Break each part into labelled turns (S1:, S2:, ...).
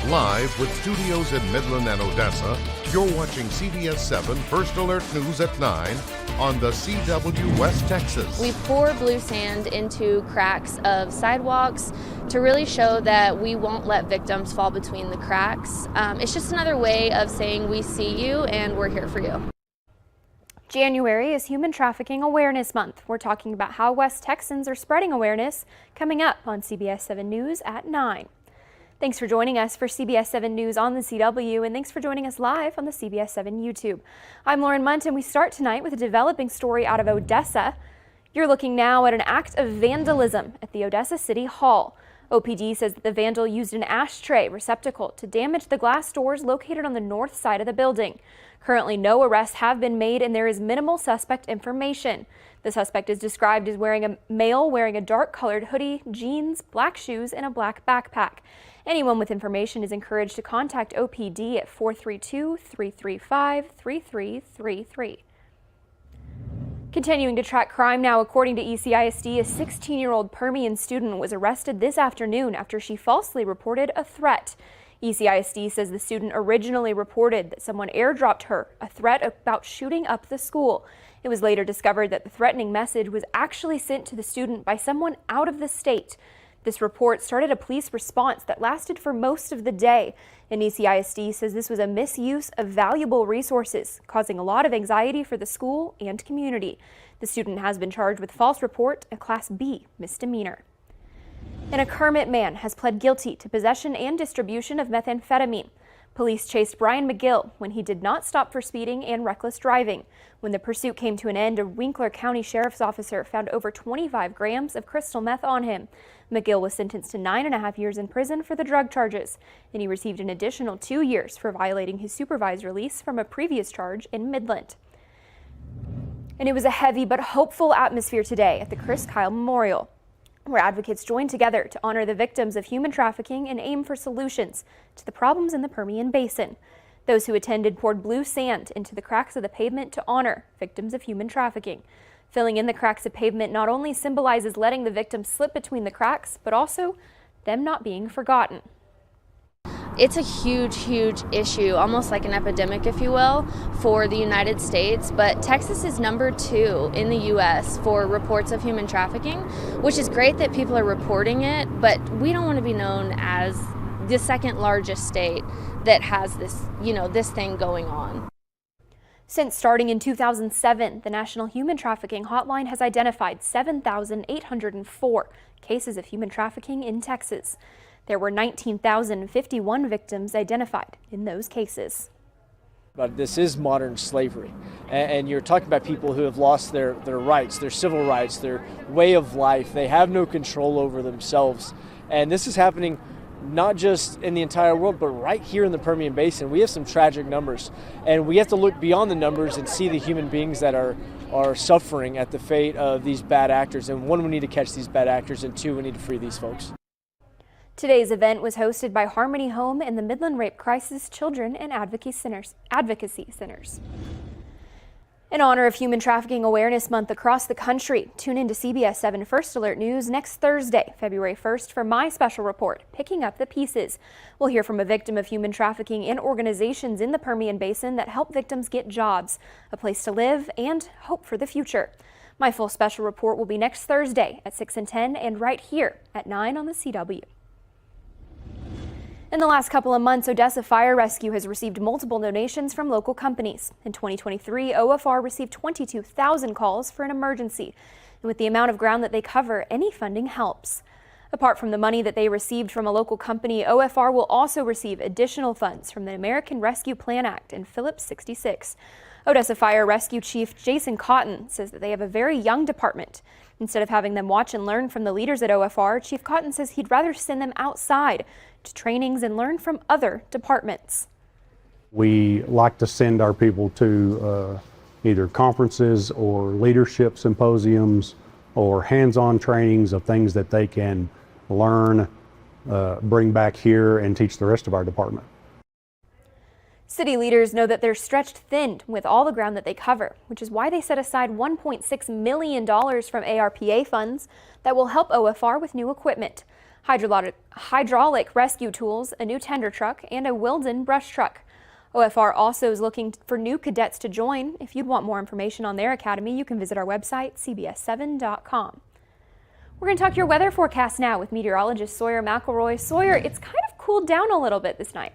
S1: Live with studios in Midland and Odessa, you're watching CBS7 First Alert News at 9 on the CW West Texas.
S2: We pour blue sand into cracks of sidewalks to really show that we won't let victims fall between the cracks. It's just another way of saying we see you and we're here for you.
S3: January is Human Trafficking Awareness Month. We're talking about how West Texans are spreading awareness coming up on CBS7 News at 9. Thanks for joining us for CBS7 News on the CW, and thanks for joining us live on the CBS7 YouTube. I'm Lauren Munt, and we start tonight with a developing story out of Odessa. You're looking now at an act of vandalism at the Odessa City Hall. OPD says that the vandal used an ashtray receptacle to damage the glass doors located on the north side of the building. Currently, no arrests have been made, and there is minimal suspect information. The suspect is described as wearing a male wearing a dark-colored hoodie, jeans, black shoes, and a black backpack. Anyone with information is encouraged to contact OPD at 432-335-3333. Continuing to track crime now, according to ECISD, a 16-year-old Permian student was arrested this afternoon after she falsely reported a threat. ECISD says the student originally reported that someone airdropped her a threat about shooting up the school. It was later discovered that the threatening message was actually sent to the student by someone out of the state. This report started a police response that lasted for most of the day, and ECISD says this was a misuse of valuable resources, causing a lot of anxiety for the school and community. The student has been charged with false report, a Class B misdemeanor. And a Kermit man has pled guilty to possession and distribution of methamphetamine. Police chased Brian McGill when he did not stop for speeding and reckless driving. When the pursuit came to an end, a Winkler County Sheriff's officer found over 25 grams of crystal meth on him. McGill was sentenced to 9.5 years in prison for the drug charges, and he received an additional 2 years for violating his supervised release from a previous charge in Midland. And it was a heavy but hopeful atmosphere today at the Chris Kyle Memorial, where advocates joined together to honor the victims of human trafficking and aim for solutions to the problems in the Permian Basin. Those who attended poured blue sand into the cracks of the pavement to honor victims of human trafficking. Filling in the cracks of pavement not only symbolizes letting the victims slip between the cracks, but also them not being forgotten.
S2: It's a huge issue, almost like an epidemic, if you will, for the United States. But Texas is number 2 in the U.S. for reports of human trafficking, which is great that people are reporting it, but we don't want to be known as the second largest state that has this, this thing going on.
S3: Since starting in 2007, the National Human Trafficking Hotline has identified 7,804 cases of human trafficking in Texas. There were 19,051 victims identified in those cases.
S4: But this is modern slavery, and you're talking about people who have lost their rights, their civil rights, their way of life. They have no control over themselves, and this is happening not just in the entire world, but right here in the Permian Basin. We have some tragic numbers, and we have to look beyond the numbers and see the human beings that are suffering at the fate of these bad actors. And one, we need to catch these bad actors, and two, we need to free these folks.
S3: Today's event was hosted by Harmony Home and the Midland Rape Crisis Children and Advocacy Centers. In honor of Human Trafficking Awareness Month across the country, tune in to CBS7 First Alert News next Thursday, February 1st, for my special report, Picking Up the Pieces. We'll hear from a victim of human trafficking and organizations in the Permian Basin that help victims get jobs, a place to live, and hope for the future. My full special report will be next Thursday at 6 and 10 and right here at 9 on the CW. In the last couple of months, Odessa Fire Rescue has received multiple donations from local companies. In 2023, OFR received 22,000 calls for an emergency. And with the amount of ground that they cover, any funding helps. Apart from the money that they received from a local company, OFR will also receive additional funds from the American Rescue Plan Act and Phillips 66. Odessa Fire Rescue Chief Jason Cotton says that they have a very young department. Instead of having them watch and learn from the leaders at OFR, Chief Cotton says he'd rather send them outside to trainings and learn from other departments.
S5: We like to send our people to either conferences or leadership symposiums or hands-on trainings of things that they can learn, bring back here and teach the rest of our department.
S3: City leaders know that they're stretched thin with all the ground that they cover, which is why they set aside $1.6 million from ARPA funds that will help OFR with new equipment. hydraulic rescue tools, a new tender truck, and a Wilden brush truck. OFR also is looking for new cadets to join. If you'd want more information on their academy, you can visit our website, CBS7.com. We're going to talk your weather forecast now with meteorologist Sawyer McElroy. Sawyer, it's kind of cooled down a little bit this night.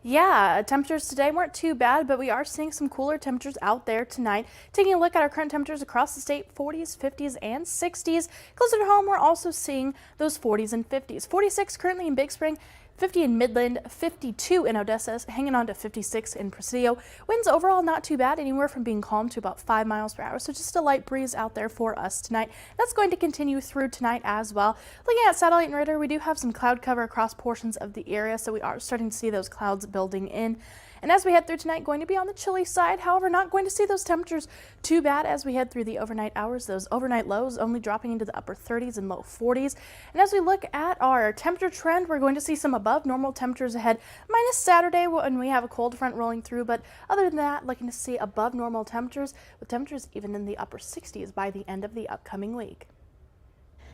S6: Yeah, temperatures today weren't too bad, but we are seeing some cooler temperatures out there tonight. Taking a look at our current temperatures across the state, 40s, 50s, and 60s. Closer to home, we're also seeing those 40s and 50s. 46 currently in Big Spring, 50 in Midland, 52 in Odessa, hanging on to 56 in Presidio. Winds overall not too bad, anywhere from being calm to about 5 miles per hour, so just a light breeze out there for us tonight. That's going to continue through tonight as well. Looking at satellite and radar, we do have some cloud cover across portions of the area, so we are starting to see those clouds building in. And as we head through tonight, going to be on the chilly side. However, not going to see those temperatures too bad as we head through the overnight hours. Those overnight lows only dropping into the upper 30s and low 40s. And as we look at our temperature trend, we're going to see some above normal temperatures ahead, minus Saturday when we have a cold front rolling through. But other than that, looking to see above normal temperatures, with temperatures even in the upper 60s by the end of the upcoming week.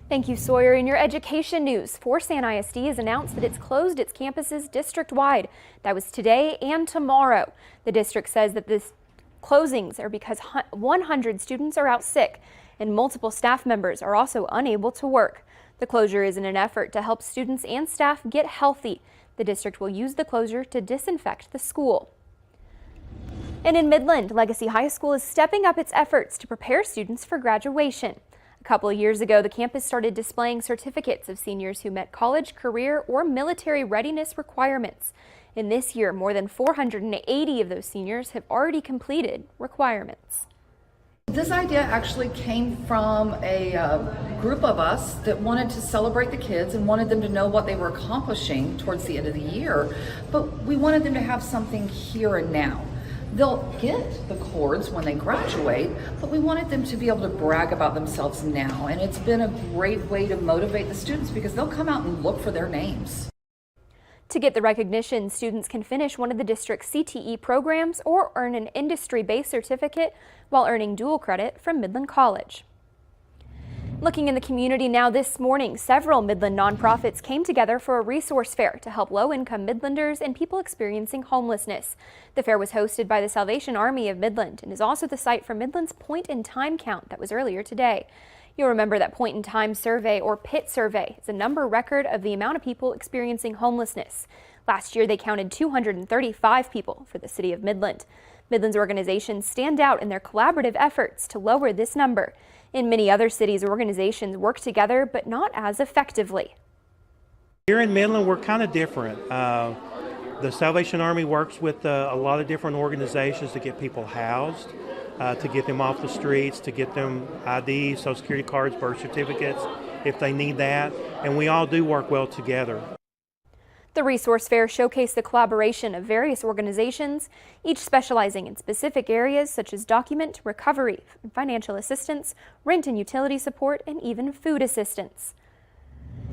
S3: Thank you, Sawyer. In your education news, Forsan ISD has announced that it's closed its campuses district-wide. That was today and tomorrow. The district says that this closings are because 100 students are out sick and multiple staff members are also unable to work. The closure is in an effort to help students and staff get healthy. The district will use the closure to disinfect the school. And in Midland, Legacy High School is stepping up its efforts to prepare students for graduation. A couple of years ago, the campus started displaying certificates of seniors who met college, career, or military readiness requirements. In this year, more than 480 of those seniors have already completed requirements.
S7: This idea actually came from a group of us that wanted to celebrate the kids and wanted them to know what they were accomplishing towards the end of the year, but we wanted them to have something here and now. They'll get the cords when they graduate, but we wanted them to be able to brag about themselves now. And it's been a great way to motivate the students because they'll come out and look for their names.
S3: To get the recognition, students can finish one of the district's CTE programs or earn an industry-based certificate while earning dual credit from Midland College. Looking in the community now this morning, several Midland nonprofits came together for a resource fair to help low-income Midlanders and people experiencing homelessness. The fair was hosted by the Salvation Army of Midland and is also the site for Midland's Point in Time count that was earlier today. You'll remember that Point in Time survey, or PIT survey, is a number record of the amount of people experiencing homelessness. Last year, they counted 235 people for the city of Midland. Midland's organizations stand out in their collaborative efforts to lower this number. In many other cities, organizations work together, but not as effectively.
S8: Here in Midland, we're kind of different. The Salvation Army works with a lot of different organizations to get people housed, to get them off the streets, to get them IDs, Social Security cards, birth certificates, if they need that. And we all do work well together.
S3: The resource fair showcased the collaboration of various organizations, each specializing in specific areas such as document recovery, financial assistance, rent and utility support, and even food assistance.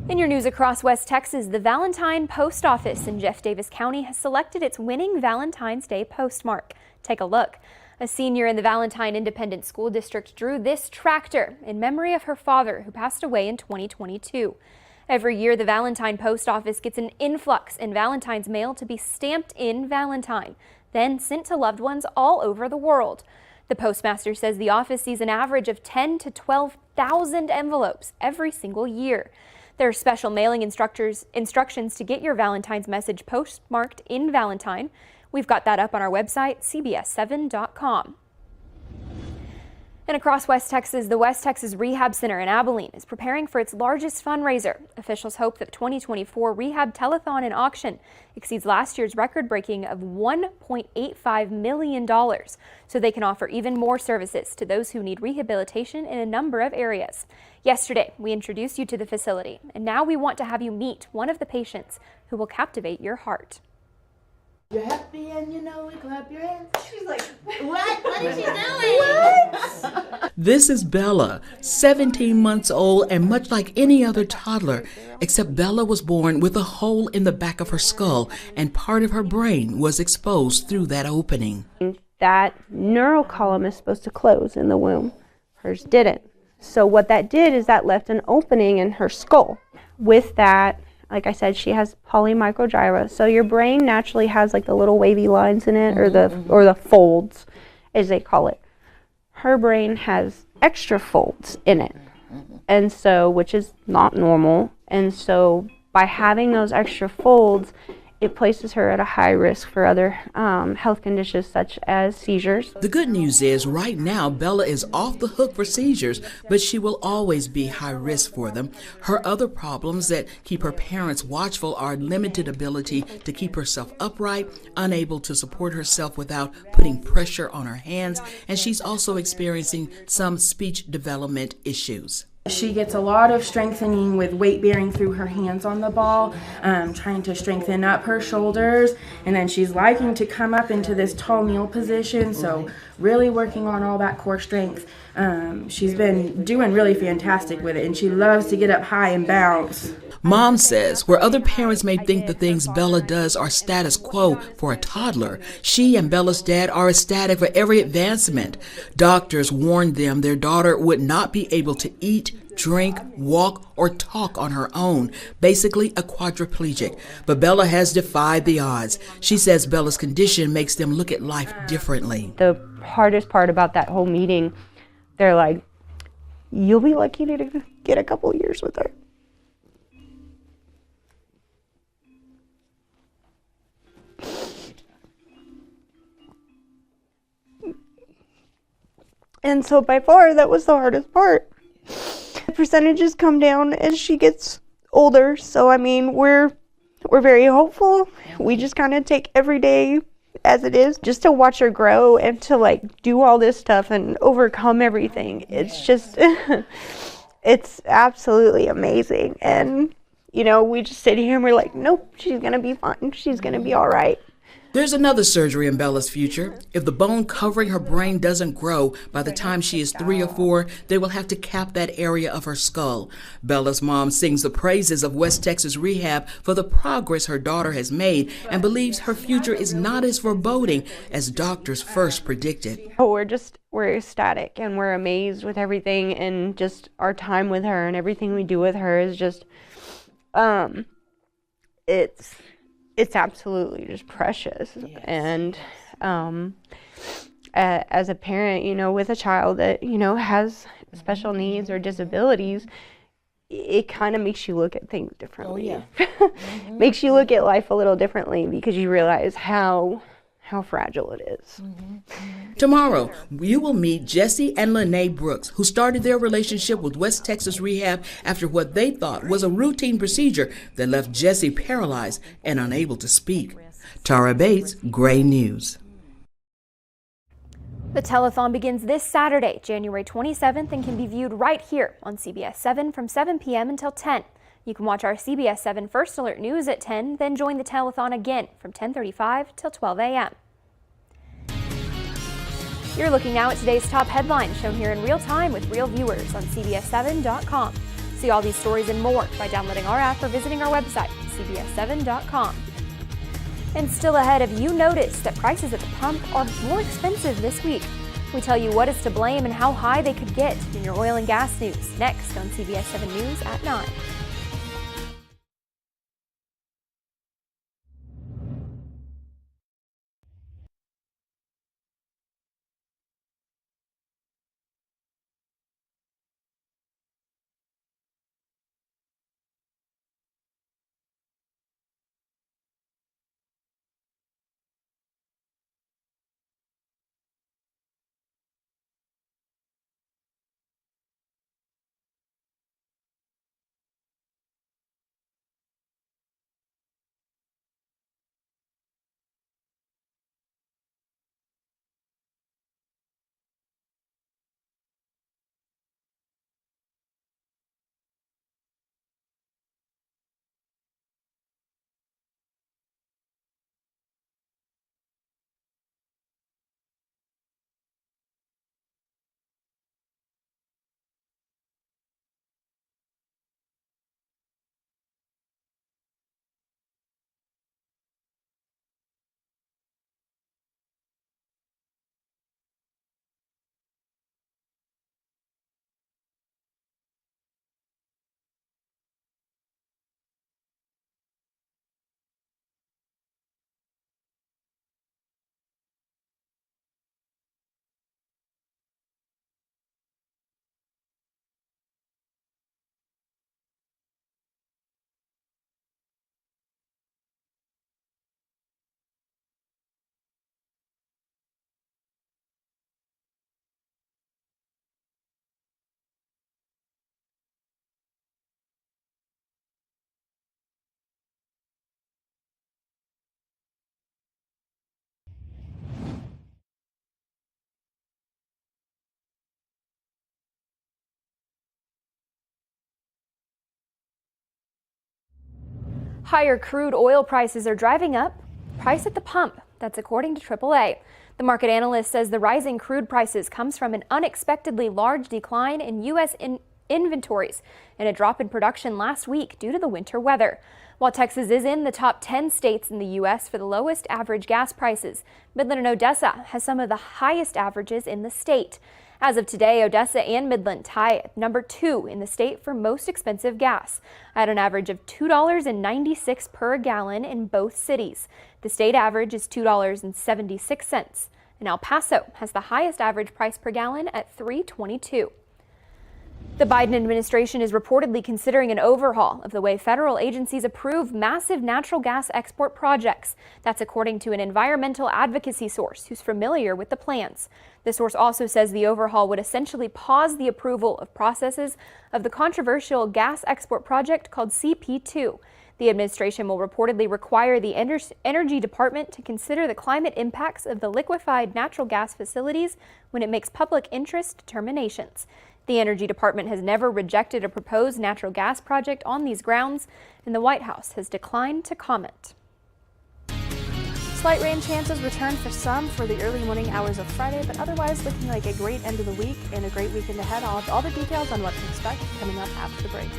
S3: In your news across West Texas, the Valentine Post Office in Jeff Davis County has selected its winning Valentine's Day postmark. Take a look. A senior in the Valentine Independent School District drew this tractor in memory of her father, who passed away in 2022. Every year, the Valentine Post Office gets an influx in Valentine's mail to be stamped in Valentine, then sent to loved ones all over the world. The postmaster says the office sees an average of 10 to 12,000 envelopes every single year. There are special mailing instructions to get your Valentine's message postmarked in Valentine. We've got that up on our website, CBS7.com. And across West Texas, the West Texas Rehab Center in Abilene is preparing for its largest fundraiser. Officials hope that 2024 Rehab Telethon and Auction exceeds last year's record-breaking of $1.85 million, so they can offer even more services to those who need rehabilitation in a number of areas. Yesterday, we introduced you to the facility, and now we want to have you meet one of the patients who will captivate your heart.
S9: You're happy and you know it, clap your hands.
S10: She's like, what? What is she doing?
S9: What?
S10: This is Bella, 17 months old and much like any other toddler, except Bella was born with a hole in the back of her skull and part of her brain was exposed through that opening.
S11: That neural column is supposed to close in the womb. Hers didn't. So what that did is that left an opening in her skull. with that, like I said, she has polymicrogyra. So your brain naturally has like the little wavy lines in it, or the folds, as they call it. Her brain has extra folds in it, and so, which is not normal. And so by having those extra folds, it places her at a high risk for other health conditions such as seizures.
S10: The good news is right now Bella is off the hook for seizures, but she will always be high risk for them. Her other problems that keep her parents watchful are limited ability to keep herself upright, unable to support herself without putting pressure on her hands, and she's also experiencing some speech development issues.
S12: She gets a lot of strengthening with weight bearing through her hands on the ball, trying to strengthen up her shoulders, and then she's liking to come up into this tall kneel position, so really working on all that core strength. She's been doing really fantastic with it, and she loves to get up high and bounce.
S10: Mom says where other parents may think the things Bella does are status quo for a toddler, she and Bella's dad are ecstatic for every advancement. Doctors warned them their daughter would not be able to eat, drink, walk, or talk on her own, basically a quadriplegic. But Bella has defied the odds. She says Bella's condition makes them look at life differently.
S11: The hardest part about that whole meeting, they're like, you'll be lucky to get a couple years with her. And so by far, that was the hardest part. The percentages come down as she gets older. So, I mean, we're very hopeful. We just kind of take every day as it is, just to watch her grow and to like do all this stuff and overcome everything. It's just, it's absolutely amazing. And, you know, we just sit here and we're like, nope, she's going to be fine. She's going to be all right.
S10: There's another surgery in Bella's future. If the bone covering her brain doesn't grow by the time she is 3 or 4, they will have to cap that area of her skull. Bella's mom sings the praises of West Texas Rehab for the progress her daughter has made and believes her future is not as foreboding as doctors first predicted.
S11: We're ecstatic and we're amazed with everything, and just our time with her and everything we do with her is just, it's absolutely just precious. Yes. And as a parent, you know, with a child that, you know, has special needs or disabilities, it kind of makes you look at things differently. Oh, yeah. Makes you look at life a little differently because you realize how fragile it is.
S10: Tomorrow, you will meet Jesse and Lene Brooks, who started their relationship with West Texas Rehab after what they thought was a routine procedure that left Jesse paralyzed and unable to speak. Tara Bates, Gray News.
S3: The telethon begins this Saturday, January 27th, and can be viewed right here on CBS7 from 7 p.m. until 10. You can watch our CBS7 First Alert News at 10, then join the telethon again from 10:35 till 12 a.m. You're looking now at today's top headlines, shown here in real time with real viewers on CBS7.com. See all these stories and more by downloading our app or visiting our website, CBS7.com. And still ahead, have you noticed that prices at the pump are more expensive this week? We tell you what is to blame and how high they could get in your oil and gas news, next on CBS7 News at 9. Higher crude oil prices are driving up price at the pump. That's according to AAA. The market analyst says the rising crude prices comes from an unexpectedly large decline in U.S. inventories and a drop in production last week due to the winter weather. While Texas is in the top 10 states in the U.S. for the lowest average gas prices, Midland and Odessa has some of the highest averages in the state. As of today, Odessa and Midland tie at number 2 in the state for most expensive gas, at an average of $2.96 per gallon in both cities. The state average is $2.76, and El Paso has the highest average price per gallon at $3.22. The Biden administration is reportedly considering an overhaul of the way federal agencies approve massive natural gas export projects. That's according to an environmental advocacy source who's familiar with the plans. The source also says the overhaul would essentially pause the approval of processes of the controversial gas export project called CP2. The administration will reportedly require the Energy Department to consider the climate impacts of the liquefied natural gas facilities when it makes public interest determinations. The Energy Department has never rejected a proposed natural gas project on these grounds, and the White House has declined to comment.
S6: Slight rain chances return for some for the early morning hours of Friday, but otherwise looking like a great end of the week and a great weekend ahead. I'll have all the details on what to expect coming up after the break.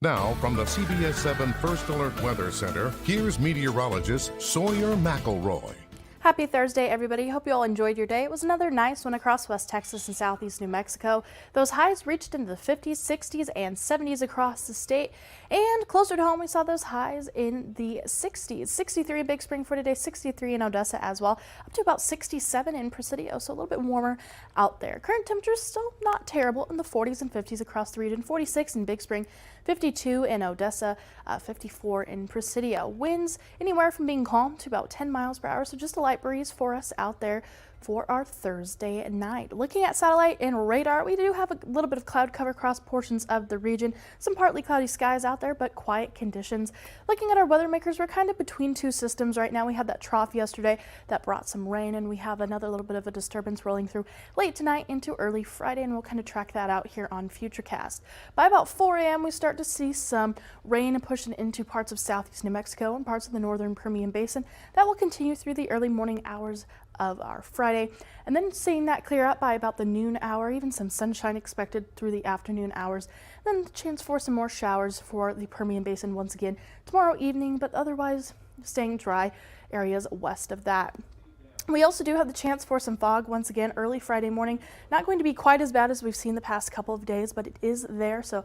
S1: Now, from the CBS7 First Alert Weather Center, here's meteorologist Sawyer McElroy.
S6: Happy Thursday, everybody. Hope you all enjoyed your day. It was another nice one across West Texas and Southeast New Mexico. Those highs reached into the 50s, 60s, and 70s across the state. And closer to home, we saw those highs in the 60s. 63 in Big Spring for today, 63 in Odessa as well, up to about 67 in Presidio, so a little bit warmer out there. Current temperatures still not terrible in the 40s and 50s across the region. 46 in Big Spring, 52 in Odessa, 54 in Presidio. Winds anywhere from being calm to about 10 miles per hour, so just a light breeze for us out there for our Thursday night. Looking at satellite and radar, we do have a little bit of cloud cover across portions of the region. Some partly cloudy skies out there, but quiet conditions. Looking at our weather makers, we're kind of between two systems right now. We had that trough yesterday that brought some rain, and we have another little bit of a disturbance rolling through late tonight into early Friday, and we'll kind of track that out here on Futurecast. By about 4 a.m., we start to see some rain pushing into parts of southeast New Mexico and parts of the northern Permian Basin. That will continue through the early morning hours of our Friday. And then seeing that clear up by about the noon hour, even some sunshine expected through the afternoon hours. Then the chance for some more showers for the Permian Basin once again tomorrow evening, but otherwise staying dry areas west of that. We also do have the chance for some fog once again early Friday morning. Not going to be quite as bad as we've seen the past couple of days, but it is there. So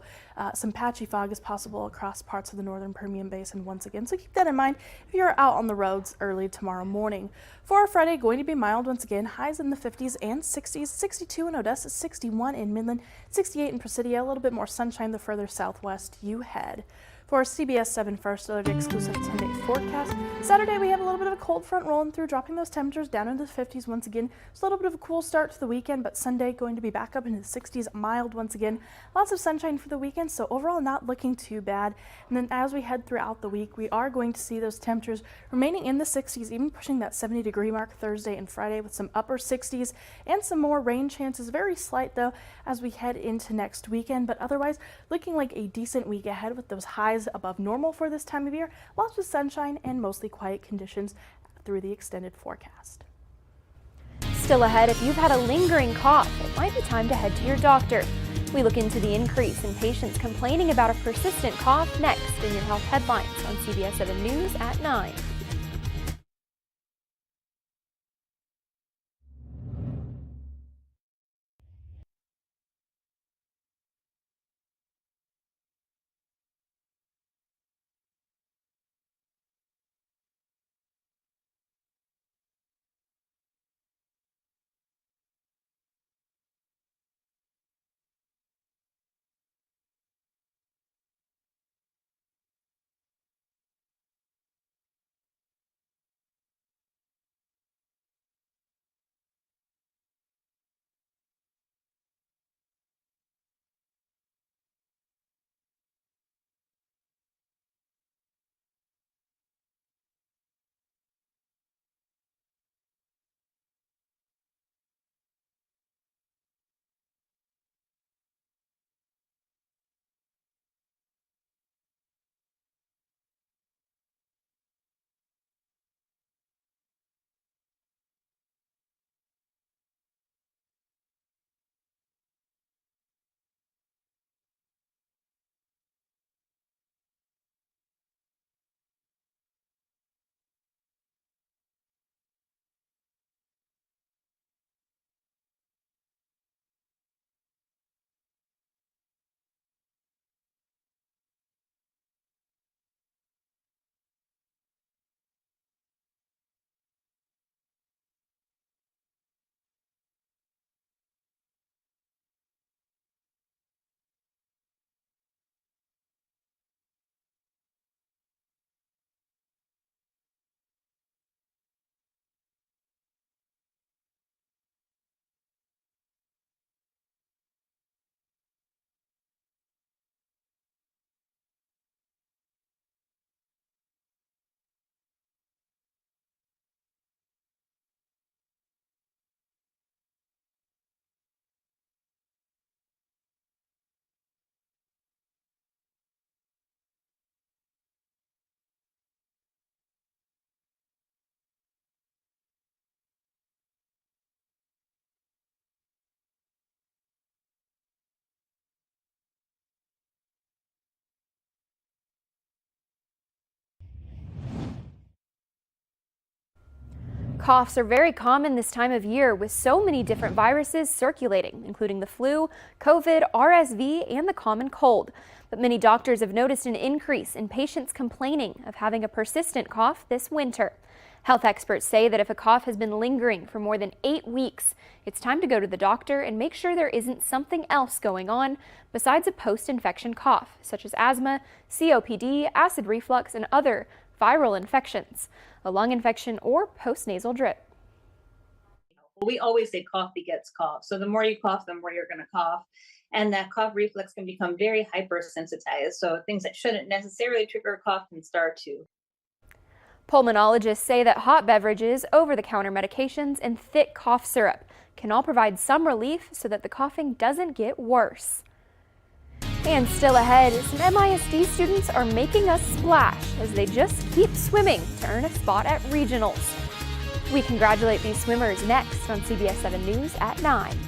S6: some patchy fog is possible across parts of the northern Permian Basin once again. So keep that in mind if you're out on the roads early tomorrow morning. For our Friday, going to be mild once again. Highs in the 50s and 60s. 62 in Odessa, 61 in Midland, 68 in Presidio. A little bit more sunshine the further southwest you head. For our CBS7 First Alert exclusive 10-day forecast, Saturday we have a little bit of a cold front rolling through, dropping those temperatures down into the 50s once again. It's a little bit of a cool start to the weekend, but Sunday going to be back up into the 60s, mild once again. Lots of sunshine for the weekend, so overall not looking too bad. And then as we head throughout the week, we are going to see those temperatures remaining in the 60s, even pushing that 70-degree mark Thursday and Friday with some upper 60s and some more rain chances. Very slight though as we head into next weekend, but otherwise looking like a decent week ahead with those highs above normal for this time of year, lots of sunshine and mostly quiet conditions through the extended forecast.
S3: Still ahead, if you've had a lingering cough, it might be time to head to your doctor. We look into the increase in patients complaining about a persistent cough next in your health headlines on CBS7 News at 9. Coughs are very common this time of year with so many different viruses circulating, including the flu, COVID, RSV, and the common cold. But many doctors have noticed an increase in patients complaining of having a persistent cough this winter. Health experts say that if a cough has been lingering for more than 8 weeks, it's time to go to the doctor and make sure there isn't something else going on besides a post-infection cough, such as asthma, COPD, acid reflux, and other viral infections, a lung infection, or postnasal drip.
S13: We always say cough begets cough. So the more you cough, the more you're going to cough. And that cough reflex can become very hypersensitized. So things that shouldn't necessarily trigger a cough can start to.
S3: Pulmonologists say that hot beverages, over-the-counter medications, and thick cough syrup can all provide some relief so that the coughing doesn't get worse. And still ahead, some MISD students are making a splash as they just keep swimming to earn a spot at regionals. We congratulate these swimmers next on CBS 7 News at 9.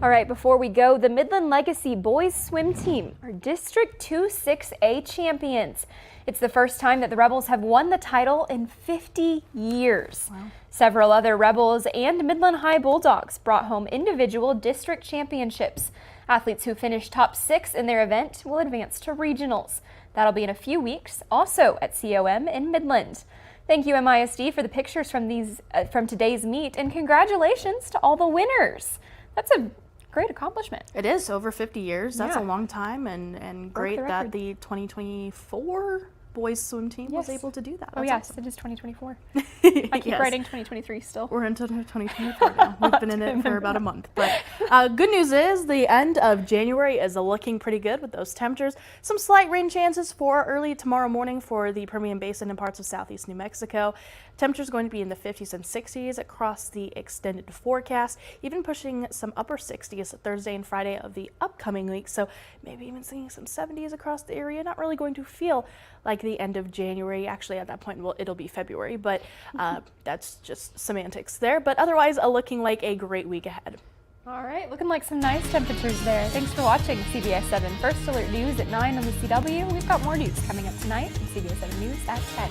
S3: All right, before we go, the Midland Legacy boys swim team are District 2-6A champions. It's the first time that the Rebels have won the title in 50 years. Wow. Several other Rebels and Midland High Bulldogs brought home individual district championships. Athletes who finished top 6 in their event will advance to regionals. That'll be in a few weeks, also at COM in Midland. Thank you, MISD, for the pictures from today's meet, and congratulations to all the winners. That's a great accomplishment.
S6: It is over 50 years. That's
S3: Yeah.
S6: a long time, and great that the 2024 boys swim team was able to do that.
S3: Oh
S6: That's
S3: yes,
S6: awesome.
S3: it is 2024. I keep
S6: Yes.
S3: writing 2023 still.
S6: We're into 2024 now. We've been in it for about a month. But good news is the end of January is looking pretty good with those temperatures. Some slight rain chances for early tomorrow morning for the Permian Basin and parts of southeast New Mexico. Temperatures going to be in the 50s and 60s across the extended forecast, even pushing some upper 60s Thursday and Friday of the upcoming week. So maybe even seeing some 70s across the area. Not really going to feel like the end of January. Actually, at that point, well, it'll be February, but that's just semantics there. But otherwise, looking like a great week ahead.
S3: All right, looking like some nice temperatures there. Thanks for watching CBS 7 First Alert News at 9 on the CW. We've got more news coming up tonight on CBS 7 News at 10.